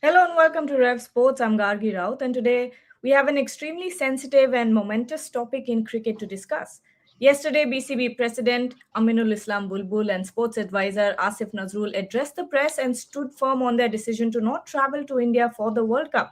Hello and welcome to Rev Sports. I'm Gargi Raut, and today we have an extremely sensitive and momentous topic in cricket to discuss. Yesterday, BCB President Aminul Islam Bulbul and sports advisor Asif Nazrul addressed the press and stood firm on their decision to not travel to India for the World Cup.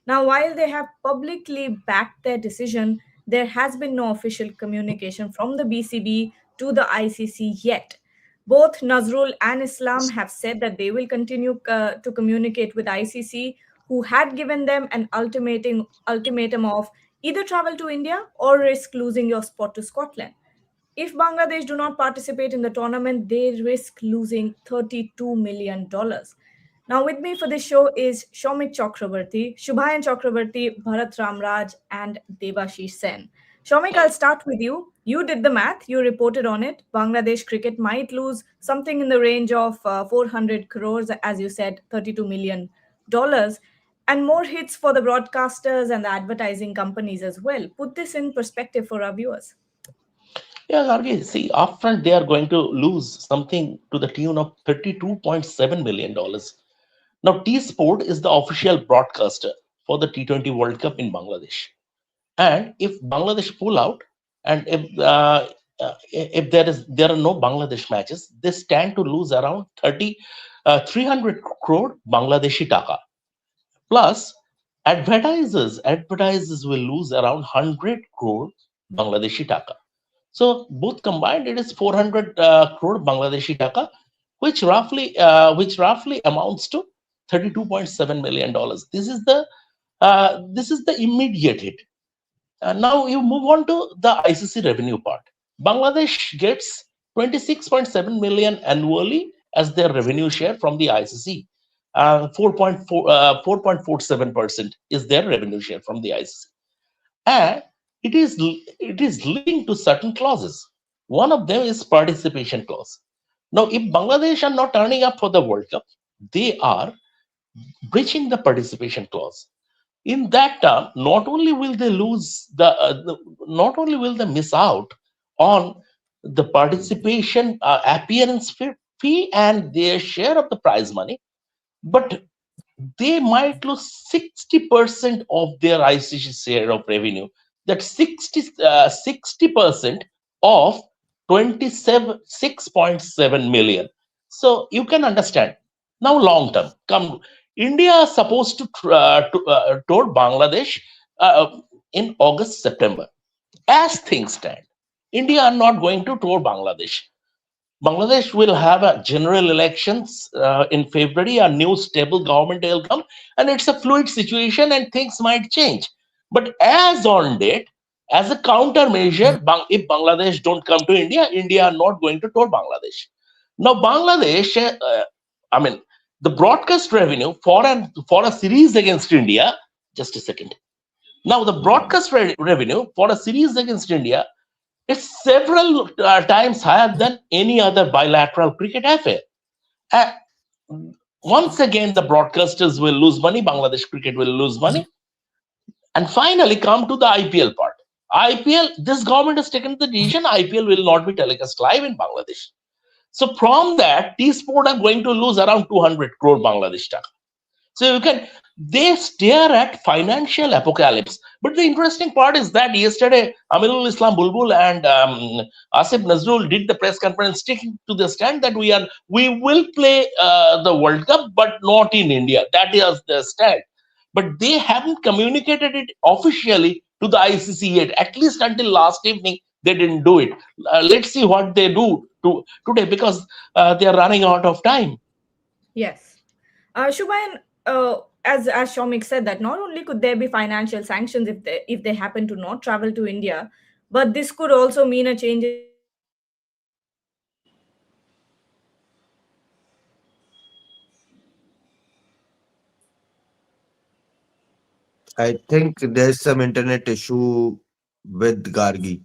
Now, while they have publicly backed their decision, there has been no official communication from the BCB to the ICC yet. Both Nazrul and Islam have said that they will continue to communicate with ICC, who had given them an ultimatum of either travel to India or risk losing your spot to Scotland. If Bangladesh do not participate in the tournament, they risk losing $32 million. Now, with me for this show is Shomik Chakrabarti, Shubhayan Chakrabarti, Bharat Ramraj, and Devashish Sen. Shomik, I'll start with you. You did the math, you reported on it. Bangladesh cricket might lose something in the range of 400 crores, as you said, $32 million, and more hits for the broadcasters and the advertising companies as well. Put this in perspective for our viewers. Yeah, Gargi, see, upfront they are going to lose something to the tune of $32.7 million. Now, T Sport is the official broadcaster for the T20 World Cup in Bangladesh. And if Bangladesh pull out, and if there are no Bangladesh matches, they stand to lose around 300 crore Bangladeshi taka. Plus, advertisers will lose around 100 crore Bangladeshi taka. So both combined, it is 400 crore Bangladeshi taka, which roughly amounts to $32.7 million. This is the immediate hit. Now you move on to the ICC revenue part. Bangladesh gets 26.7 million annually as their revenue share from the ICC. 4.47% is their revenue share from the ICC, and it is linked to certain clauses. One of them is participation clause. Now, if Bangladesh are not turning up for the World Cup, they are breaching the participation clause. In that term, not only will they miss out on the participation appearance fee and their share of the prize money, but they might lose 60% of their ICC share of revenue. That 60% of 26.7 million. So you can understand. Now, long term, come India is supposed to tour Bangladesh in August, September. As things stand, India are not going to tour Bangladesh. Bangladesh will have a general elections in February. A new stable government will come, and it's a fluid situation, and things might change. But as on date, as a countermeasure, if Bangladesh don't come to India, India are not going to tour Bangladesh. Now, Bangladesh, I mean, the broadcast revenue for a series against India. Just a second. Now, the broadcast revenue for a series against India is several times higher than any other bilateral cricket affair. Uh, Once again, the broadcasters will lose money, Bangladesh cricket will lose money. And finally, come to the IPL part. IPL, this government has taken the decision IPL will not be telecast live in Bangladesh. So from that, T Sport are going to lose around 200 crore Bangladesh taka. So they stare at financial apocalypse. But the interesting part is that yesterday, Aminul Islam Bulbul and Asif Nazrul did the press conference, sticking to the stand that we will play the World Cup, but not in India. That is the stand. But they haven't communicated it officially to the ICC yet. At least until last evening, they didn't do it. Let's see what they do today, because they are running out of time. Yes. Shubhayan, as Shomik said, that not only could there be financial sanctions if they happen to not travel to India, but this could also mean a change in the ICC policy as well. I think there's some internet issue with Gargi.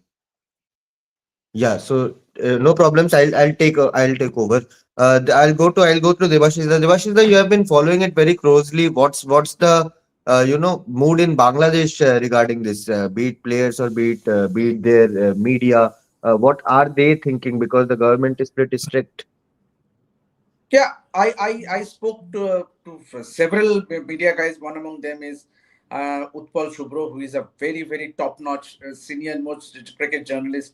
Yeah, so no problems. I'll take over. I'll go to Devashida. Devashida, you have been following it very closely. What's the mood in Bangladesh regarding this? Be it players or be it their media. What are they thinking? Because the government is pretty strict. Yeah, I spoke to several media guys. One among them is Utpal Shubro, who is a very top notch senior most cricket journalist.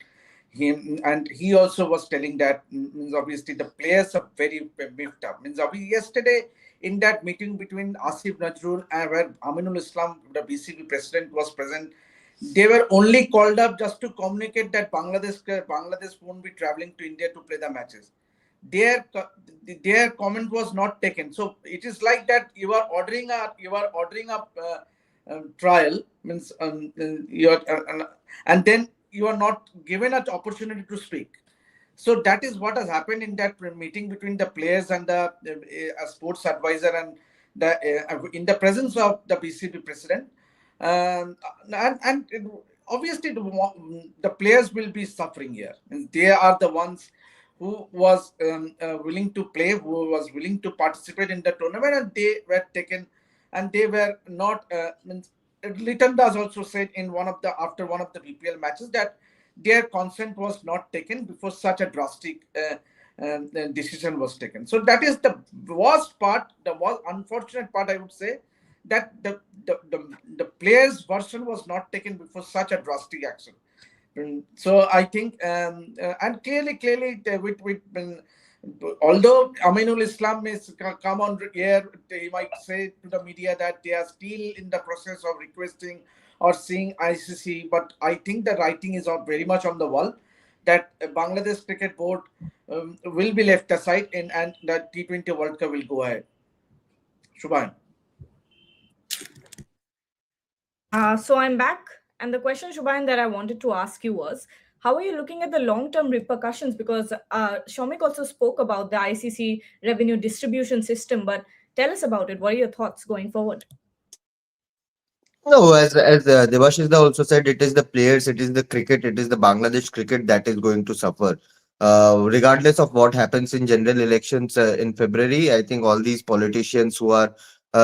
He also was telling that means obviously the players are very beefed up. Means obviously yesterday in that meeting between Asif Najrul and where Aminul Islam, the BCB president, was present, they were only called up just to communicate that Bangladesh won't be traveling to India to play the matches. Their comment was not taken. So it is like that you are ordering a trial means and then you are not given an opportunity to speak. So that is what has happened in that meeting between the players and the sports advisor and in the presence of the BCB president. Um, and obviously the players will be suffering here. And they are the ones who was willing to play, who was willing to participate in the tournament, and they were taken, and they were not. Litton Das also said in one of the after one of the BPL matches that their consent was not taken before such a drastic decision was taken. So that is the worst part, the worst unfortunate part, I would say, that the players' version was not taken before such a drastic action. So I think, and clearly, although Aminul Islam may come on air, he might say to the media that they are still in the process of requesting or seeing ICC, but I think the writing is very much on the wall that Bangladesh Cricket Board will be left aside and the T20 World Cup will go ahead. Shubhan. So I'm back. And the question, Shubhain, that I wanted to ask you was, how are you looking at the long-term repercussions? Because Shomik also spoke about the ICC revenue distribution system, but tell us about it. What are your thoughts going forward? No, as Devashish also said, it is the players, it is the cricket, it is the Bangladesh cricket that is going to suffer. Regardless of what happens in general elections in February, I think all these politicians who are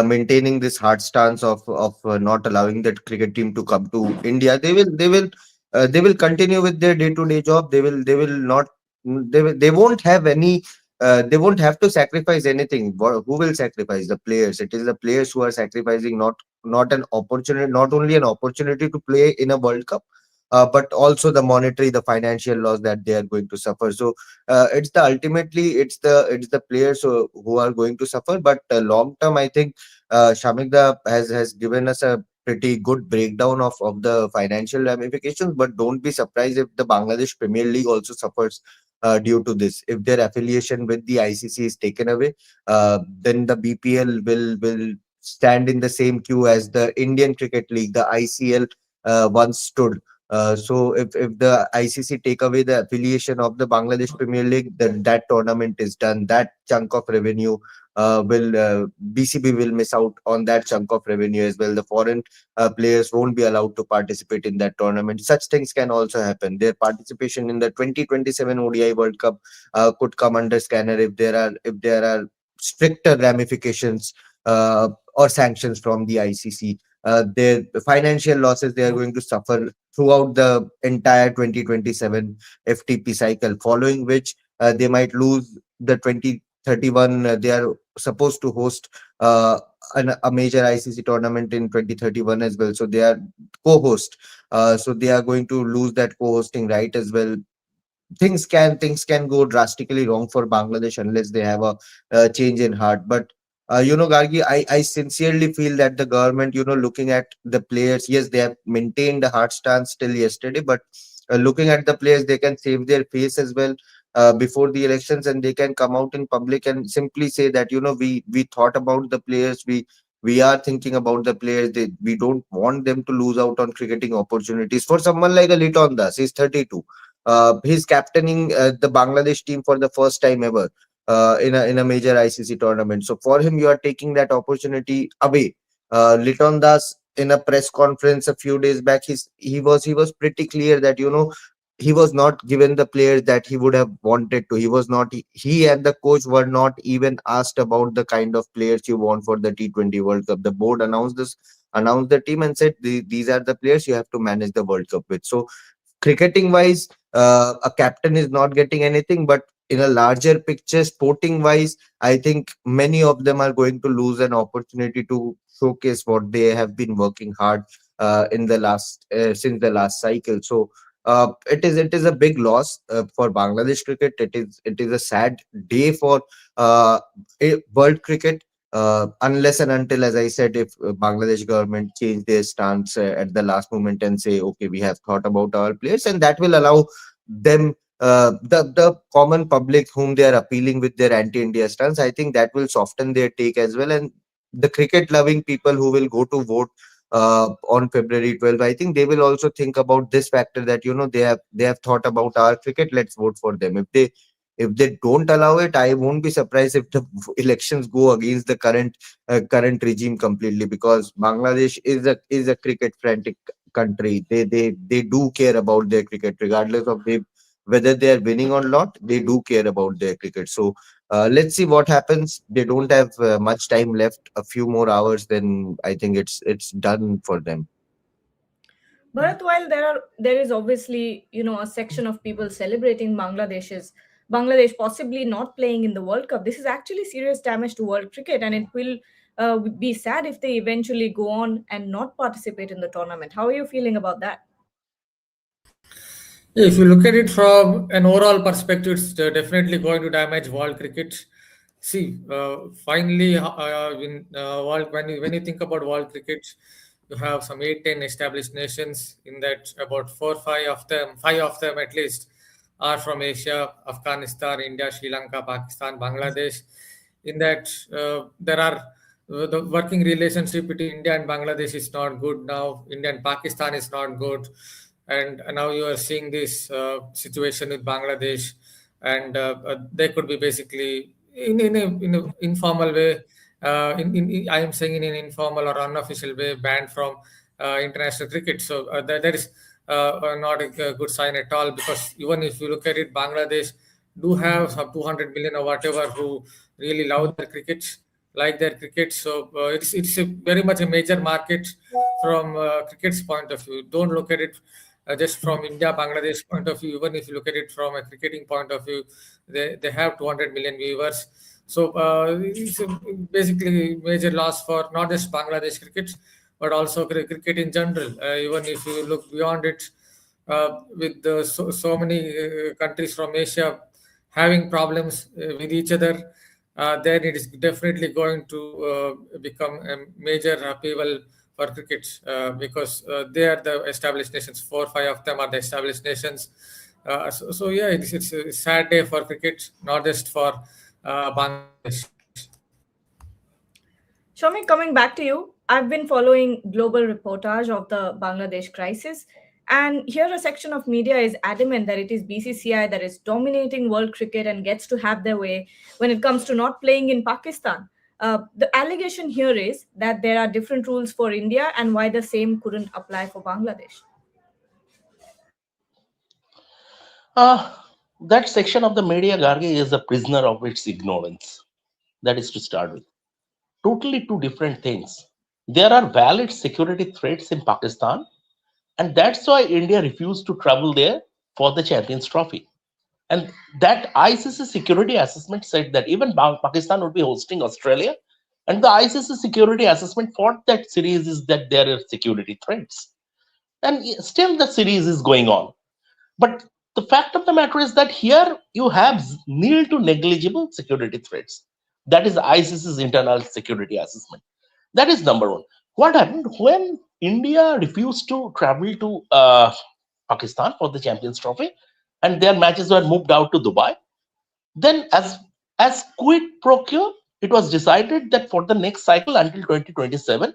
maintaining this hard stance of not allowing that cricket team to come to India, they will continue with their day-to-day job. They will not they won't have any. They won't have to sacrifice anything. Who will sacrifice? The players. It is the players who are sacrificing, not an opportunity, not only an opportunity to play in a World Cup, but also the monetary, the financial loss that they are going to suffer. So it's the ultimately it's the players who are going to suffer. But long term, I think Shamikda has given us a pretty good breakdown of the financial ramifications. But don't be surprised if the Bangladesh Premier League also suffers due to this. If their affiliation with the ICC is taken away, then the BPL will stand in the same queue as the Indian Cricket League, the ICL once stood. So if the ICC take away the affiliation of the Bangladesh Premier League, then that tournament is done. That chunk of revenue will BCB will miss out on that chunk of revenue as well. The foreign players won't be allowed to participate in that tournament. Such things can also happen. Their participation in the 2027 ODI World Cup could come under scanner if there are stricter ramifications or sanctions from the ICC. Their financial losses they are going to suffer throughout the entire 2027 FTP cycle, following which they might lose the 2031. They are supposed to host a major ICC tournament in 2031 as well. So they are co-host. So they are going to lose that co-hosting right as well. Things can go drastically wrong for Bangladesh unless they have a change in heart. But Gargi, I sincerely feel that the government, looking at the players, yes, they have maintained a hard stance till yesterday, but looking at the players, they can save their face as well before the elections, and they can come out in public and simply say that we thought about the players, we are thinking about the players. We don't want them to lose out on cricketing opportunities. For someone like a Liton Das, he's 32. He's captaining the Bangladesh team for the first time ever in a major ICC tournament. So for him, you are taking that opportunity away. Liton Das, in a press conference a few days back, he was pretty clear that he was not given the players that he would have wanted to. He and the coach were not even asked about the kind of players you want for the T20 World Cup. The board announced the team and said these are the players you have to manage the World Cup with. So cricketing wise, a captain is not getting anything, but in a larger picture, sporting wise, I think many of them are going to lose an opportunity to showcase what they have been working hard in the last since the last cycle. So it is a big loss for Bangladesh cricket. It is a sad day for world cricket. Unless and until, as I said, if Bangladesh government change their stance at the last moment and say, okay, we have thought about our players, and that will allow them, the common public whom they are appealing with their anti-India stance, I think that will soften their take as well. And the cricket-loving people who will go to vote on February 12th, I think they will also think about this factor that they have thought about our cricket. Let's vote for them. If they don't allow it, I won't be surprised if the elections go against the current regime completely, because Bangladesh is a cricket frantic country. They do care about their cricket regardless of whether they are winning or not. They do care about their cricket. So let's see what happens. They don't have much time left. A few more hours, then I think it's done for them. Bharat, while there is obviously a section of people celebrating Bangladesh possibly not playing in the World Cup, this is actually serious damage to world cricket, and it will be sad if they eventually go on and not participate in the tournament. How are you feeling about that? If you look at it from an overall perspective, it's definitely going to damage world cricket. See, finally, when you think about world cricket, you have some 8, 10 established nations. In that, about 5 of them at least, are from Asia: Afghanistan, India, Sri Lanka, Pakistan, Bangladesh. In that, there are the working relationship between India and Bangladesh is not good now. India and Pakistan is not good, and now you are seeing this situation with Bangladesh, and they could be basically in a informal way. I am saying in an informal or unofficial way, banned from international cricket. So that is not a good sign at all, because even if you look at it, Bangladesh do have some 200 million or whatever who really love their cricket, like their cricket. So it's a very much a major market from cricket's point of view. Don't look at it just from India Bangladesh point of view. Even if you look at it from a cricketing point of view, they have 200 million viewers. So it's basically major loss for not just Bangladesh cricket, but also cricket in general. Even if you look beyond it, with so many countries from Asia having problems with each other, then it is definitely going to become a major upheaval for cricket, because they are the established nations. 4, 5 of them are the established nations. So yeah, it's a sad day for cricket, not just for Bangladesh. Shomi, coming back to you, I've been following global reportage of the Bangladesh crisis, and here a section of media is adamant that it is BCCI that is dominating world cricket and gets to have their way when it comes to not playing in Pakistan. The allegation here is that there are different rules for India and why the same couldn't apply for Bangladesh. Uh, that section of the media, Gargi, is a prisoner of its ignorance. That is to start with. Totally two different things. There are valid security threats in Pakistan, and that's why India refused to travel there for the Champions Trophy. And that ICC security assessment said that even Pakistan would be hosting Australia, and the ICC security assessment for that series is that there are security threats. And still the series is going on. But the fact of the matter is that here you have nil to negligible security threats. That is ICC's internal security assessment. That is number one. What happened when India refused to travel to Pakistan for the Champions Trophy, and their matches were moved out to Dubai? Then, as quid pro quo, it was decided that for the next cycle until 2027,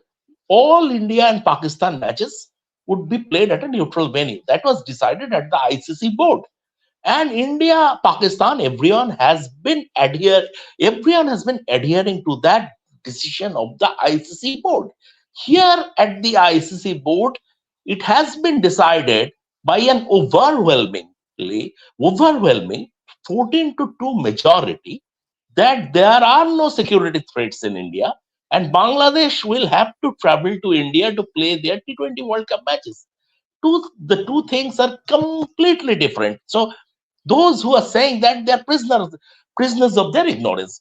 all India and Pakistan matches would be played at a neutral venue. That was decided at the ICC board. And India, Pakistan, everyone has been adhering to that decision of the ICC board. Here at the ICC board, it has been decided by an overwhelming 14 to 2 majority that there are no security threats in India, and Bangladesh will have to travel to India to play their T20 World Cup matches. The two things are completely different. So Those who are saying that they're prisoners of their ignorance.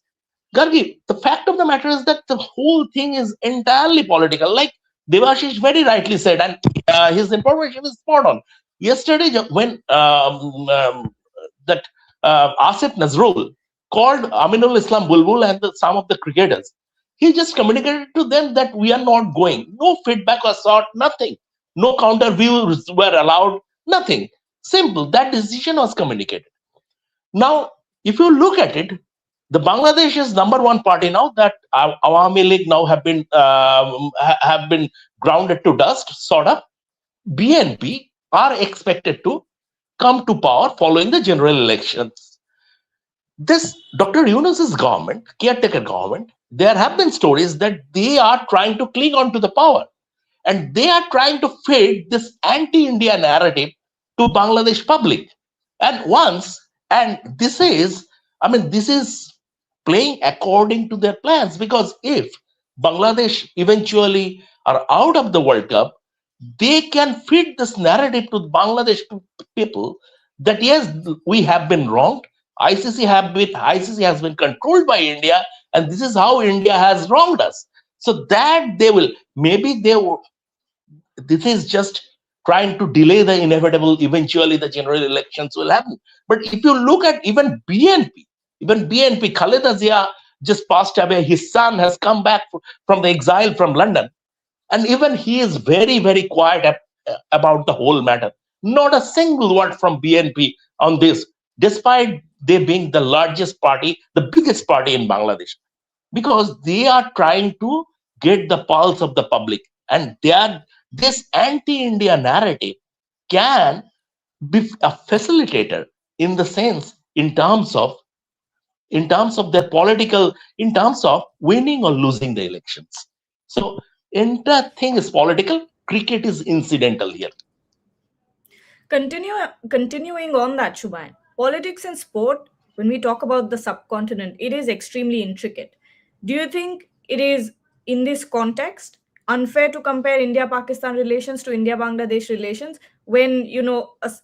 Gargi, the fact of the matter is that the whole thing is entirely political. Like Devashish very rightly said, and his information is spot on. Yesterday, when that Asif Nazrul called Aminul Islam Bulbul and some of the cricketers, he just communicated to them that we are not going. No feedback was sought, nothing. No counter views were allowed, nothing. Simple. That decision was communicated. Now, if you look at it, the Bangladesh is number one party now that Awami League now have been grounded to dust, sort of. BNP are expected to come to power following the general elections. This Dr. Yunus's government, caretaker government, there have been stories that they are trying to cling on to the power and they are trying to feed this anti-India narrative to Bangladesh public. And this is, this is playing according to their plans because if Bangladesh eventually are out of the World Cup, they can feed this narrative to Bangladesh people that yes, we have been wronged. ICC has been controlled by India, and this is how India has wronged us. So that they will maybe they will. This is just trying to delay the inevitable. Eventually, the general elections will happen. But if you look at even BNP, Khaled Zia just passed away. His son has come back from the exile from London, and even he is very, very quiet about the whole matter. Not a single word from BNP on this, despite they being the largest party, the biggest party in Bangladesh, because they are trying to get the pulse of the public, and this anti-India narrative can be a facilitator in the sense in terms of their political, in terms of winning or losing the elections. So entire thing is political. Cricket is incidental here. Continuing on that, Shubhayan, politics and sport, when we talk about the subcontinent, it is extremely intricate. Do you think it is, in this context, unfair to compare India-Pakistan relations to India-Bangladesh relations when,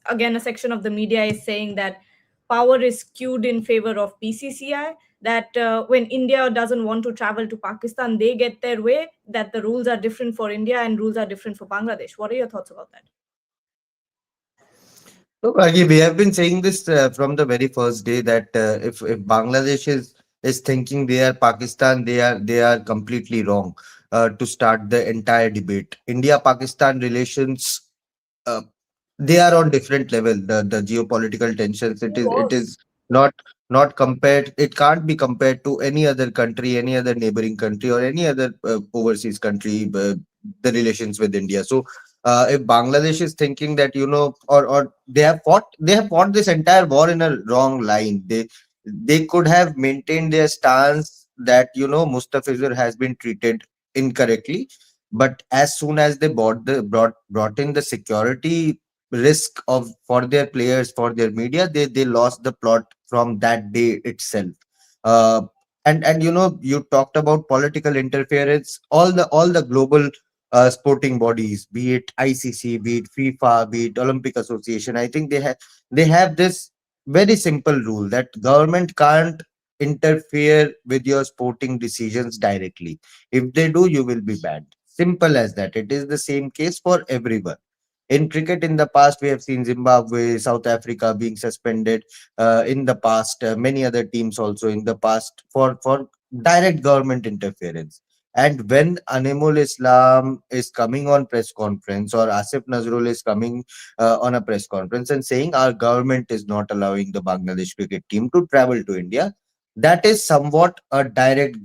again, a section of the media is saying that power is skewed in favor of BCCI, that when India doesn't want to travel to Pakistan, they get their way, that the rules are different for India and rules are different for Bangladesh. What are your thoughts about that? So, Ragi, we have been saying this from the very first day that if Bangladesh is thinking they are Pakistan, they are completely wrong to start the entire debate. India-Pakistan relations, uh, they are on different level. The geopolitical tensions, it is not not compared. It can't be compared to any other country, any other neighboring country, or any other overseas country. The relations with India. So if Bangladesh is thinking that or they have fought this entire war in a wrong line. They could have maintained their stance that Mustafizur has been treated incorrectly, but as soon as they brought in the security risk of for their players, for their media, they lost the plot from that day itself. uh, and you talked about political interference. All the global sporting bodies, be it ICC, be it FIFA, be it Olympic Association, I think they have this very simple rule that government can't interfere with your sporting decisions directly. If they do, you will be banned. Simple as that. It is the same case for everyone. In cricket, in the past, we have seen Zimbabwe, South Africa being suspended. In the past, many other teams also in the past for direct government interference. And when Animul Islam is coming on press conference, or Asif Nazrul is coming on a press conference and saying our government is not allowing the Bangladesh cricket team to travel to India, that is somewhat a direct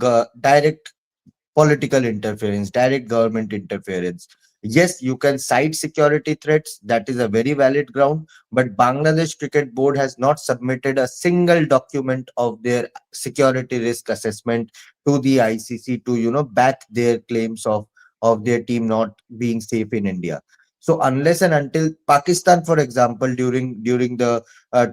political interference, direct government interference. Yes, you can cite security threats. That is a very valid ground. But Bangladesh Cricket Board has not submitted a single document of their security risk assessment to the ICC to back their claims of their team not being safe in India. So unless and until Pakistan, for example, during the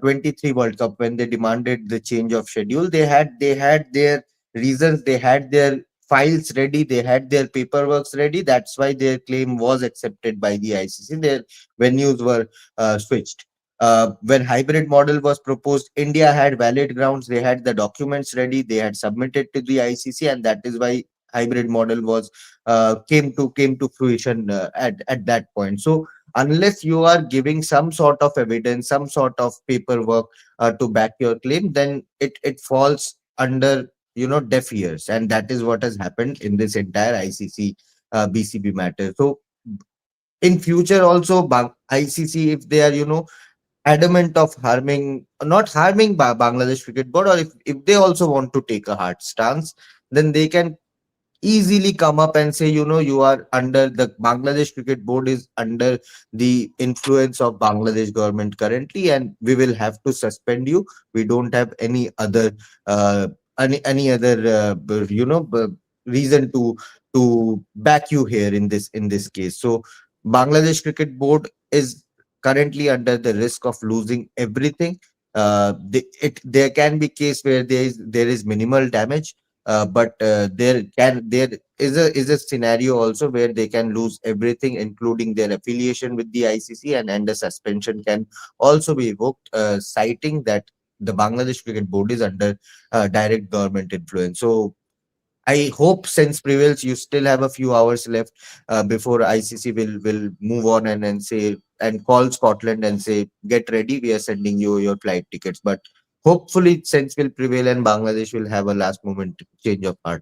23 World Cup, when they demanded the change of schedule, they had their reasons, they had their files ready, they had their paperwork ready. That's why their claim was accepted by the ICC. Their venues were switched. When hybrid model was proposed, India had valid grounds. They had the documents ready. They had submitted to the ICC, and that is why hybrid model was came to fruition at that point. So unless you are giving some sort of evidence, some sort of paperwork to back your claim, then it falls under deaf ears, and that is what has happened in this entire ICC BCB matter. So in future also, ICC, if they are adamant of not harming Bangladesh Cricket Board, or if they also want to take a hard stance, then they can easily come up and say, you are under the Bangladesh Cricket Board is under the influence of Bangladesh government currently, and we will have to suspend you. We don't have uh, any other reason to back you here in this case. So Bangladesh Cricket Board is currently under the risk of losing everything. There can be case where there is minimal damage, but there is a scenario also where they can lose everything, including their affiliation with the ICC, and the suspension can also be evoked, citing that the Bangladesh Cricket Board is under direct government influence. So I hope sense prevails. You still have a few hours left before ICC will move on and say and call Scotland and say, get ready, we are sending you your flight tickets. But hopefully sense will prevail and Bangladesh will have a last moment change of heart.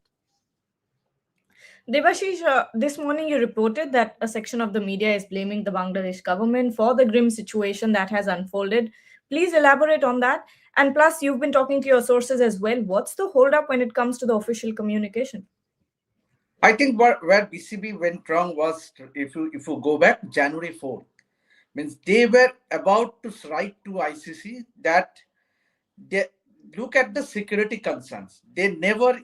Devashish, this morning you reported that a section of the media is blaming the Bangladesh government for the grim situation that has unfolded. Please elaborate on that. And plus, you've been talking to your sources as well. What's the holdup when it comes to the official communication? I think where BCB went wrong was, if you go back January 4th, means they were about to write to ICC that they look at the security concerns. They never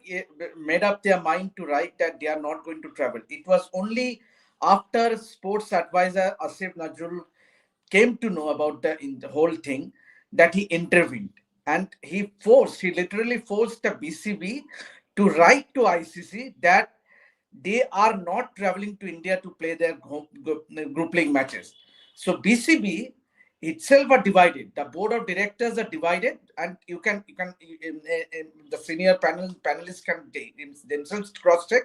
made up their mind to write that they are not going to travel. It was only after sports advisor Asif Nazrul came to know about the whole thing that he intervened, and he literally forced the BCB to write to ICC that they are not traveling to India to play their group league matches. So BCB itself are divided. The board of directors are divided, and the senior panelists can themselves cross check.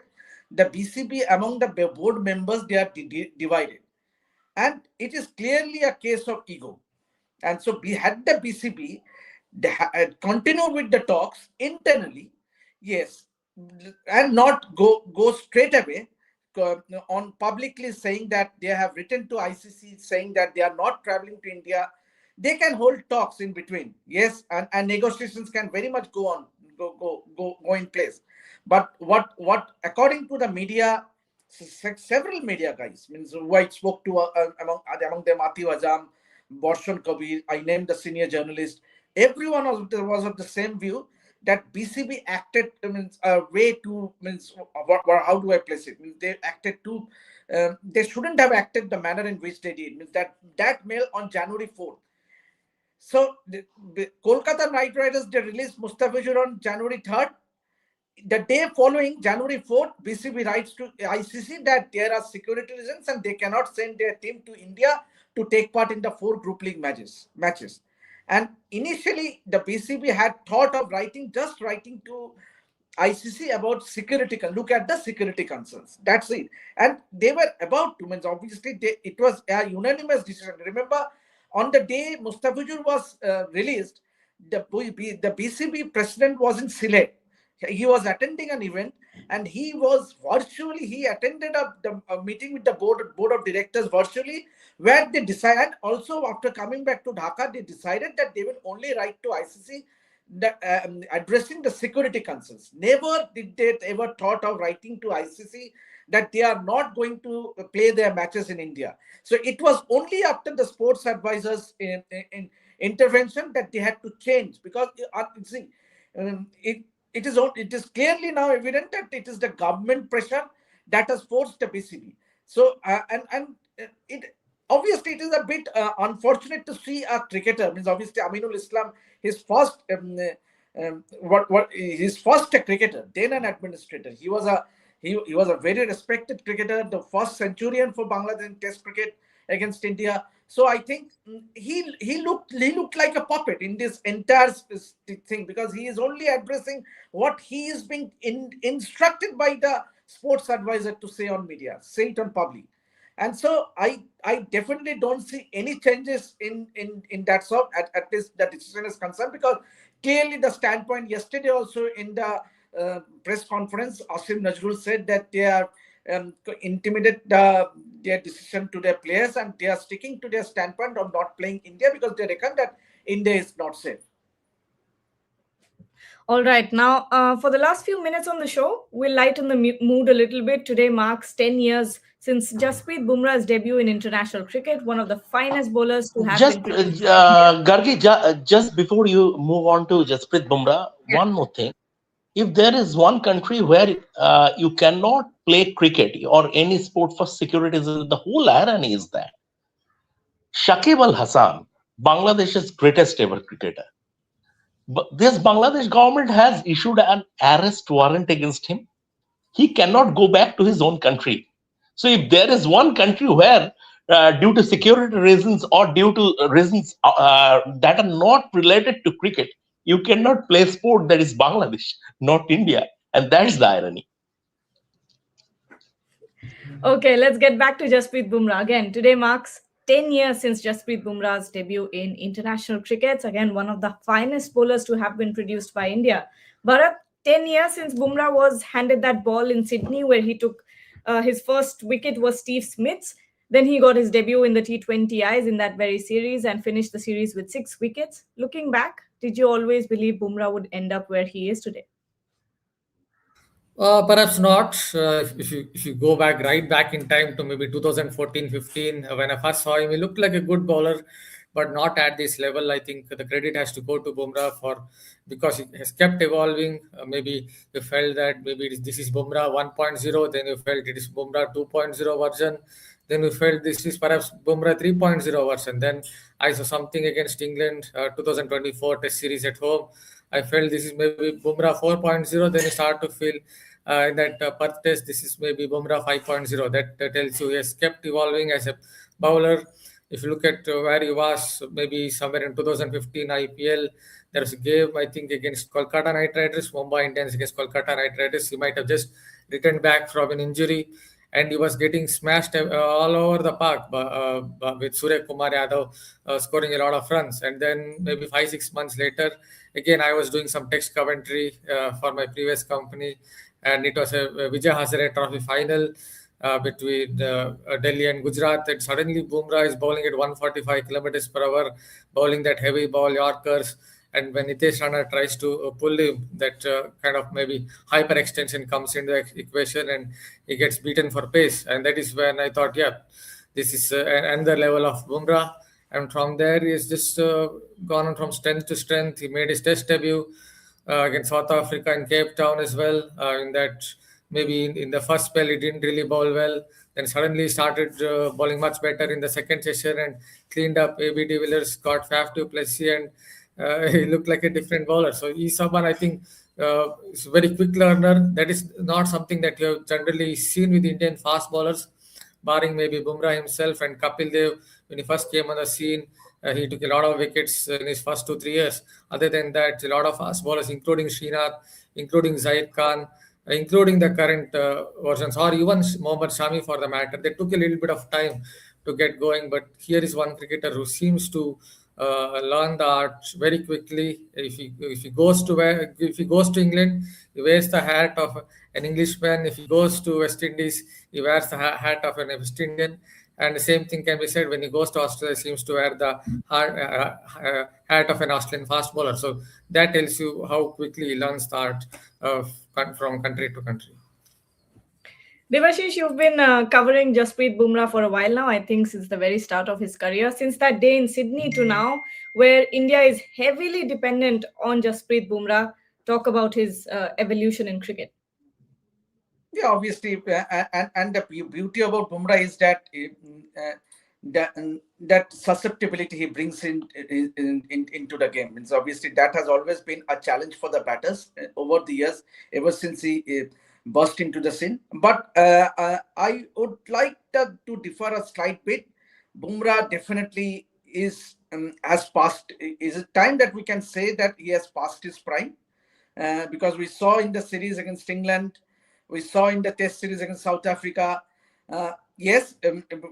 The BCB among the board members, they are divided, and it is clearly a case of ego. And so we had the BCB continue with the talks internally, yes, and not go straight away on publicly saying that they have written to ICC saying that they are not traveling to India. They can hold talks in between, yes, and negotiations can very much go on, go in place. But what according to the media, several media guys, means who I spoke to, among them Atif Azam, Borshan Kabir, I named the senior journalist. Everyone was of the same view that BCB acted, means a way to, means how do I place it? Means they acted too. They shouldn't have acted the manner in which they did. Means that mail on January 4th. So the Kolkata Knight Riders, they released Mustafizur on January 3rd. The day following, January 4th, BCB writes to ICC that there are security reasons and they cannot send their team to India to take part in the 4 group league matches. And initially, the BCB had thought of writing to ICC about security. Look at the security concerns. That's it. And they were about to, means obviously it was a unanimous decision. Remember, on the day Mustafizur was released, the BCB president was in Sylhet. He was attending an event, and he attended a meeting with the board of directors virtually, where they decided, also after coming back to Dhaka, they decided that they will only write to ICC addressing the security concerns. Never did they ever thought of writing to ICC that they are not going to play their matches in India. So it was only after the sports advisors in intervention that they had to change, because it is clearly now evident that it is the government pressure that has forced the BCB. So it obviously it is a bit unfortunate to see a cricketer, means obviously Aminul Islam, his first his first cricketer, then an administrator. He was a very respected cricketer, the first centurion for Bangladesh in Test cricket against India. So I think he looked like a puppet in this entire thing, because he is only addressing what he is being instructed by the sports advisor to say on media, say it on public. And so I definitely don't see any changes in that sort, at least the decision is concerned, because clearly the standpoint yesterday also in the press conference, Asim Nazrul said that they are intimidate their decision to their players, and they are sticking to their standpoint of not playing India because they reckon that India is not safe. All right, now for the last few minutes on the show, we'll lighten the mood a little bit. Today marks 10 years since Jasprit Bumrah's debut in international cricket, one of the finest bowlers to have Just been produced by India. Gargi, just before you move on to Jasprit Bumrah, Yeah. one more thing. If there is one country where you cannot play cricket or any sport for security reasons, the whole irony is that Shakib Al Hasan, Bangladesh's greatest ever cricketer, but this Bangladesh government has issued an arrest warrant against him. He cannot go back to his own country. So if there is one country where due to security reasons or due to reasons that are not related to cricket, you cannot play sport, that is Bangladesh, not India. And that's the irony. Okay, let's get back to Jasprit Bumrah. Again, today marks 10 years since Jasprit Bumrah's debut in international cricket. Again, one of the finest bowlers to have been produced by India. Bharat, 10 years since Bumrah was handed that ball in Sydney where he took his first wicket was Steve Smith's. Then he got his debut in the T20Is in that very series and finished the series with 6 wickets. Looking back, did you always believe Bumrah would end up where he is today? Perhaps not. If you go back right back in time to maybe 2014-15, when I first saw him, he looked like a good bowler, but not at this level. I think the credit has to go to Bumrah for, because he has kept evolving. Maybe you felt that maybe this is Bumrah 1.0, then you felt it is Bumrah 2.0 version, then you felt this is perhaps Bumrah 3.0 version. Then I saw something against England, 2024 Test series at home. I felt this is maybe Bumrah 4.0. Then you start to feel in that Perth test, this is maybe Bumrah 5.0. That tells you he has kept evolving as a bowler. If you look at where he was, maybe somewhere in 2015 IPL, there was a game, I think, against Kolkata Knight Riders, Mumbai Indians against Kolkata Knight Riders. He might have just returned back from an injury, and he was getting smashed all over the park with Surya Kumar Yadav scoring a lot of runs. And then maybe 5-6 months later, again, I was doing some text commentary for my previous company, and it was a Vijay Hazare Trophy final between Delhi and Gujarat. And suddenly Bumrah is bowling at 145 kilometers per hour, bowling that heavy ball, Yorkers. And when Nitesh Rana tries to pull him, that kind of maybe hyperextension comes into the equation, and he gets beaten for pace. And that is when I thought, yeah, this is another level of Bumrah. And from there, he has just gone on from strength to strength. He made his test debut against South Africa in Cape Town as well. In that, maybe in the first spell, he didn't really bowl well. Then suddenly started bowling much better in the second session and cleaned up. AB de Villiers, got Faf du Plessis, and he looked like a different bowler. So he's someone, I think, is a very quick learner. That is not something that you have generally seen with Indian fast bowlers, barring maybe Bumrah himself and Kapil Dev. When he first came on the scene, he took a lot of wickets in his first 2-3 years. Other than that, a lot of fast bowlers, including Srinath, including Zaid Khan, including the current versions, or even Mohammad Shami for the matter. They took a little bit of time to get going, but here is one cricketer who seems to learn the art very quickly. If he goes to England, he wears the hat of an Englishman. If he goes to West Indies, he wears the hat of an West Indian. And the same thing can be said when he goes to Australia, he seems to wear the hat of an Australian fast bowler. So that tells you how quickly he learns the art from country to country. Devashish, you've been covering Jasprit Bumrah for a while now, I think since the very start of his career, since that day in Sydney to now, where India is heavily dependent on Jasprit Bumrah. Talk about his evolution in cricket. Yeah, obviously, and the beauty about Bumrah is that that susceptibility he brings into the game. Means obviously that has always been a challenge for the batters over the years, ever since he burst into the scene. But I would like to differ a slight bit. Bumrah definitely has passed. Is it time that we can say that he has passed his prime? Because we saw in the series against England, we saw in the Test series against South Africa. Yes,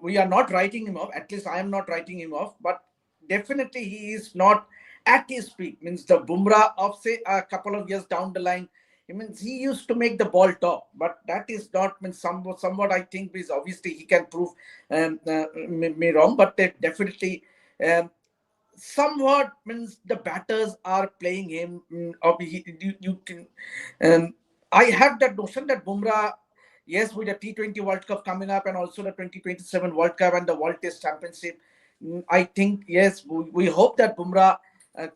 we are not writing him off. At least I am not writing him off. But definitely he is not at his peak. Means the Bumrah of say a couple of years down the line. It means he used to make the ball top, but that is not means somewhat I think is obviously he can prove me wrong, but definitely um, somewhat means the batters are playing him. Or you can. I have that notion that Bumrah, yes, with the T20 World Cup coming up and also the 2027 World Cup and the World Test Championship, I think yes, we hope that Bumrah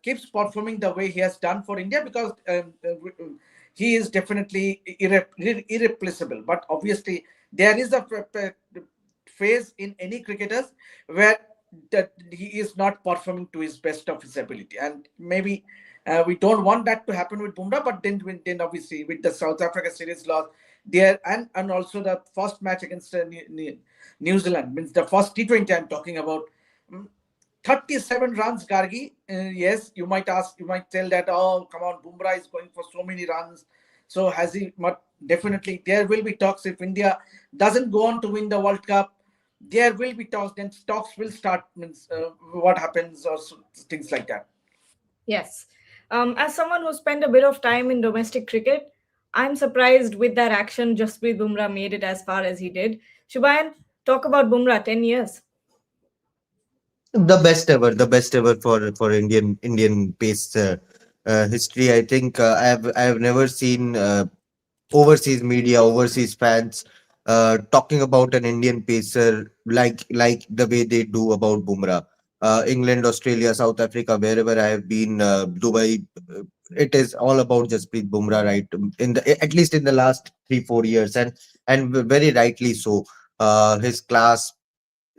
keeps performing the way he has done for India because he is definitely irreplaceable. But obviously, there is a phase in any cricketers where that he is not performing to his best of his ability, and maybe we don't want that to happen with Bumrah. But then obviously with the South Africa series loss there and also the first match against New Zealand means the first T20 I'm talking about. 37 runs, Gargi. Yes, you might ask, you might tell that, oh, come on, Bumrah is going for so many runs. So has he? But definitely, there will be talks if India doesn't go on to win the World Cup. There will be talks. Then talks will start. Means what happens or things like that. Yes. As someone who spent a bit of time in domestic cricket, I'm surprised with that action Jasprit Bumrah made it as far as he did. Shubayan, talk about Bumrah, 10 years. The best ever for Indian pace history. I think I have never seen overseas media, overseas fans talking about an Indian pacer like the way they do about Bumrah. England, Australia, South Africa, wherever I have been, Dubai, it is all about Jasprit Bumrah, right? In the at least in the last 3 4 years, and very rightly so. His class,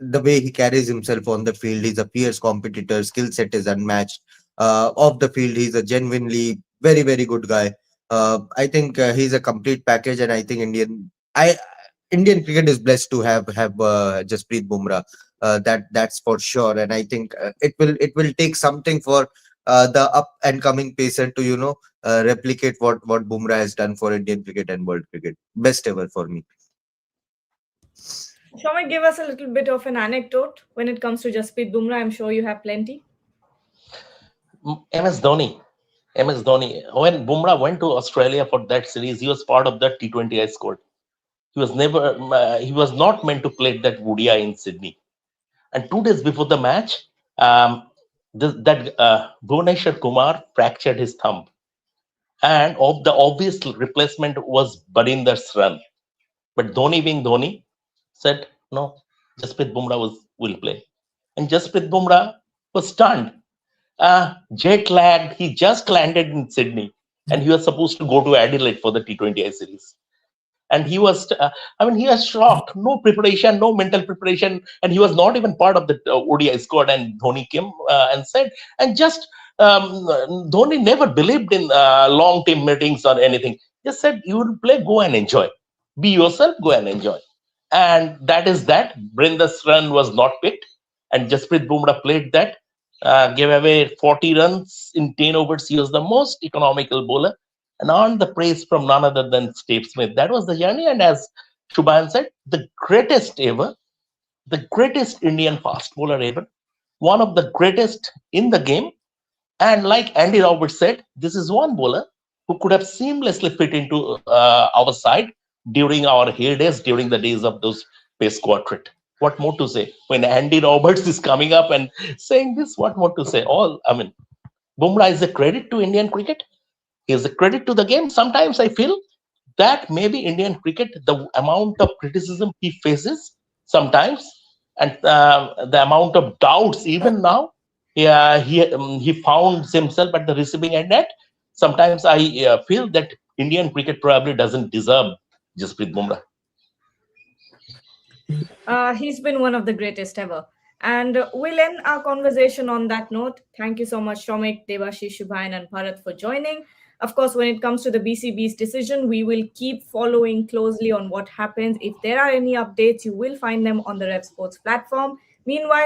the way he carries himself on the field, he's a fierce competitor. Skill set is unmatched. Off the field, he's a genuinely very good guy. I think he's a complete package, and I think Indian cricket is blessed to have Jasprit Bumrah. That's for sure, and I think it will take something for the up and coming pacer to replicate what Bumrah has done for Indian cricket and world cricket. Best ever for me. Shomik, give us a little bit of an anecdote when it comes to Jasprit Bumrah. I'm sure you have plenty. MS Dhoni. MS Dhoni. When Bumrah went to Australia for that series, he was part of that T20 I scored. He was not meant to play that ODI in Sydney. And 2 days before the match, Bhuvneshwar Kumar fractured his thumb. And the obvious replacement was Barinder Sran. But Dhoni being Dhoni said, no, Jasprit Bumrah will play. And Jasprit Bumrah was stunned. Jet lagged. He just landed in Sydney, and he was supposed to go to Adelaide for the T20I series. And he was, he was shocked. No preparation, no mental preparation, and he was not even part of the ODI squad. And Dhoni came and said, and just Dhoni never believed in long team meetings or anything. Just said, you will play, go and enjoy. Be yourself, go and enjoy. And that is that. Brinda's run was not picked, and Jasprit Bumrah played that. Gave away 40 runs in 10 overs. He was the most economical bowler and earned the praise from none other than Steve Smith. That was the journey. And as Shuban said, the greatest ever, the greatest Indian fast bowler ever, one of the greatest in the game. And like Andy Roberts said, this is one bowler who could have seamlessly fit into our side during our heydays, during the days of those pace quartet. What more to say? When Andy Roberts is coming up and saying this, what more to say? Bumrah is a credit to Indian cricket. He is a credit to the game. Sometimes I feel that maybe Indian cricket, the amount of criticism he faces sometimes, and the amount of doubts even now, he found himself at the receiving end. At sometimes I feel that Indian cricket probably doesn't deserve Jasprit Bumrah. He's been one of the greatest ever. And we'll end our conversation on that note. Thank you so much, Shomik, Devashish, Shubhayan, and Bharat for joining. Of course, when it comes to the BCB's decision, we will keep following closely on what happens. If there are any updates, you will find them on the Rev Sports platform. Meanwhile,